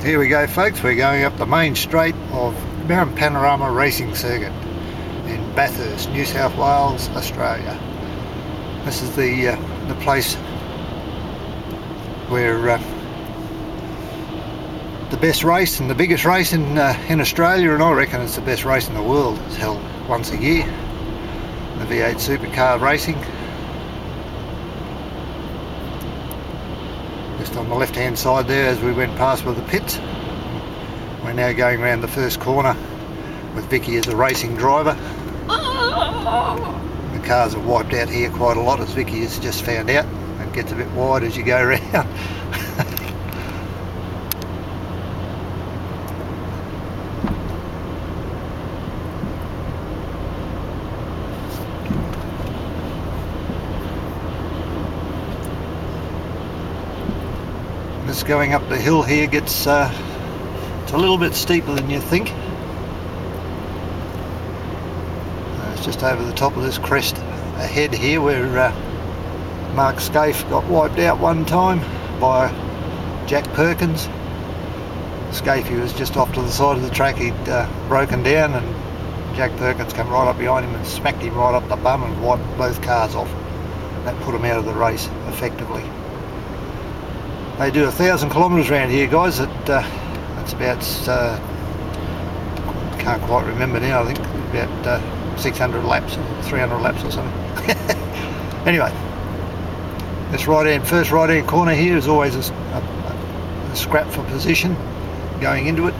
Here we go, folks. We're going up the main straight of Panorama Racing Circuit in Bathurst, New South Wales, Australia. This is the place where the best race and the biggest race in Australia, and I reckon it's the best race in the world. It's held once a year, the V8 Supercar Racing. Just on the left hand side there as we went past with the pits. We're now going around the first corner with Vicky as a racing driver. The cars are wiped out here quite a lot, as Vicky has just found out. It gets a bit wide as you go around. This going up the hill here gets it's a little bit steeper than you think. It's just over the top of this crest ahead here where Mark Scaife got wiped out one time by Jack Perkins. Scaife was just off to the side of the track. He'd broken down, and Jack Perkins came right up behind him and smacked him right up the bum and wiped both cars off. That put him out of the race effectively. They do 1,000 kilometres around here, guys. That's about, can't quite remember now, I think about 600 laps, 300 laps or something. Anyway, this first right hand corner here is always a scrap for position going into it.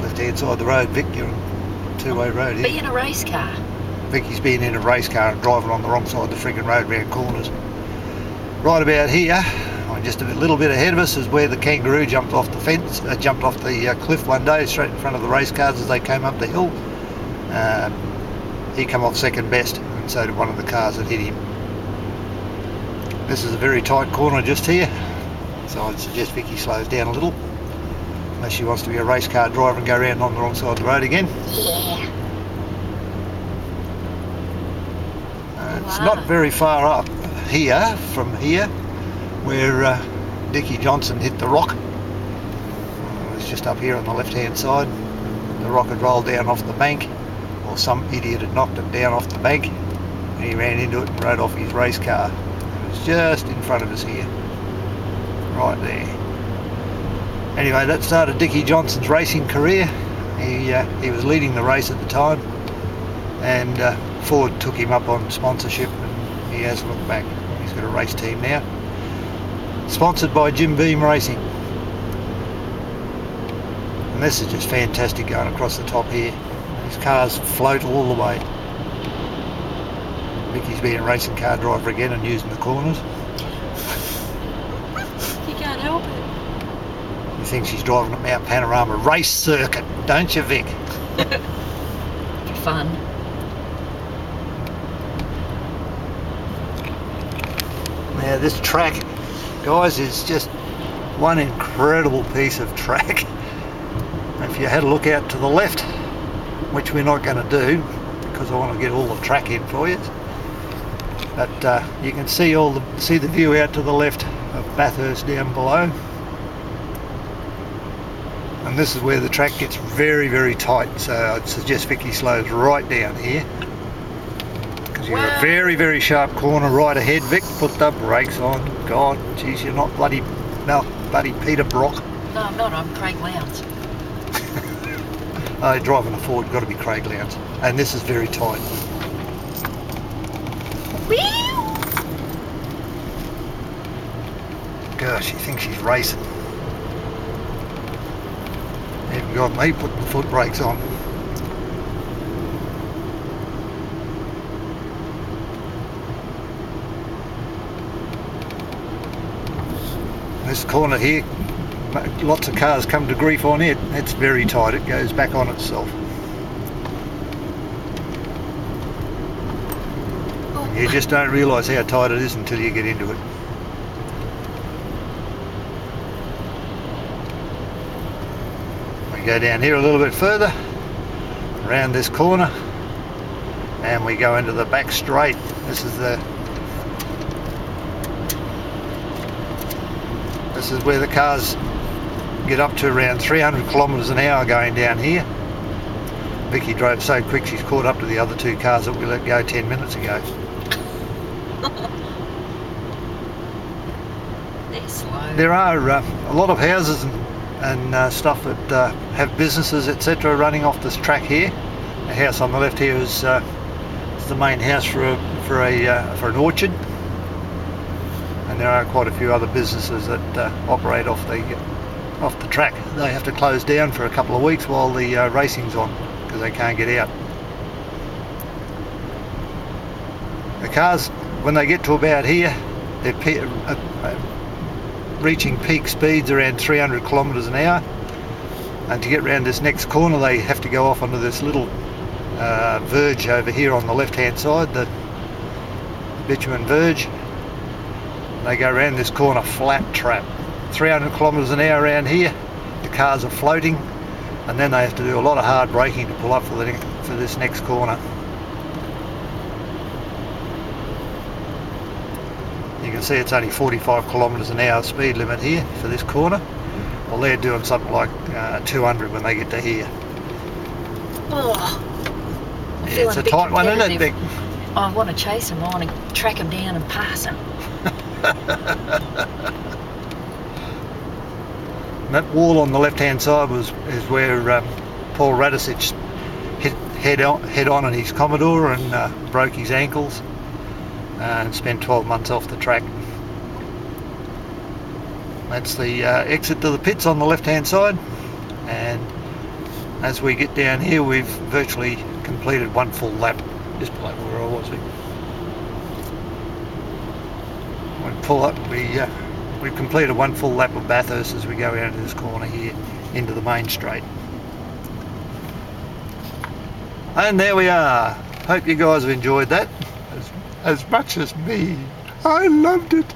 Left hand side of the road, Vic, you're on two-way road here. Be in a race car. Vicky's been in a race car and driving on the wrong side of the friggin' road round corners. Right about here, just a little bit ahead of us, is where the kangaroo jumped off the fence, jumped off the cliff one day, straight in front of the race cars as they came up the hill. He came off second best, and so did one of the cars that hit him. This is a very tight corner just here, so I'd suggest Vicky slows down a little, unless she wants to be a race car driver and go around on the wrong side of the road again. Yeah. It's not very far up here, from here, where Dickie Johnson hit the rock. It's just up here on the left hand side. The rock had rolled down off the bank, or some idiot had knocked it down off the bank, and he ran into it and rode off his race car. It was just in front of us here, right there. Anyway, that started Dickie Johnson's racing career. He was leading the race at the time, and Ford took him up on sponsorship, and he hasn't looked back. He's got a race team now, sponsored by Jim Beam Racing. And this is just fantastic going across the top here. These cars float all the way. Vicky's being a racing car driver again and using the corners. You can't help it. You think she's driving at Mount Panorama Race Circuit, don't you, Vic? For fun. Now this track, guys, is just one incredible piece of track. If you had a look out to the left, which we're not going to do because I want to get all the track in for you, but you can see the view out to the left of Bathurst down below, and this is where the track gets very, very tight. So I'd suggest Vicky slows right down here. You're a very, very sharp corner right ahead, Vic. Put the brakes on. God, geez, you're not bloody Peter Brock. No, I'm not. I'm Craig Lowndes. Oh, driving a Ford, got to be Craig Lowndes. And this is very tight. Gosh, she thinks she's racing. Even got me putting the foot brakes on. This corner here, lots of cars come to grief on it. It's very tight, it goes back on itself. You just don't realise how tight it is until you get into it. We go down here a little bit further, around this corner, and we go into the back straight. This is the This is where the cars get up to around 300 kilometres an hour going down here. Vicky drove so quick she's caught up to the other two cars that we let go 10 minutes ago. They're slow. There are a lot of houses and stuff that have businesses, etc., running off this track here. The house on the left here is the main house for an orchard, and there are quite a few other businesses that operate off the track. They have to close down for a couple of weeks while the racing's on because they can't get out. The cars, when they get to about here, they're reaching peak speeds around 300 kilometres an hour, and to get round this next corner they have to go off onto this little verge over here on the left hand side, the bitumen verge. They go around this corner flat trap, 300 kilometres an hour around here. The cars are floating, and then they have to do a lot of hard braking to pull up for this next corner. You can see it's only 45 kilometres an hour speed limit here for this corner. Well, they're doing something like 200 when they get to here. Oh, It's a tight one, isn't it, Vic? I want to chase them. I want to track them down and pass them. That wall on the left-hand side is where Paul Radicic hit head on in his Commodore and broke his ankles and spent 12 months off the track. That's the exit to the pits on the left-hand side, and as we get down here, we've virtually completed one full lap. Just like where I was. When we pull up, we've completed one full lap of Bathurst as we go out of this corner here into the main straight. And there we are. Hope you guys have enjoyed that as much as me. I loved it.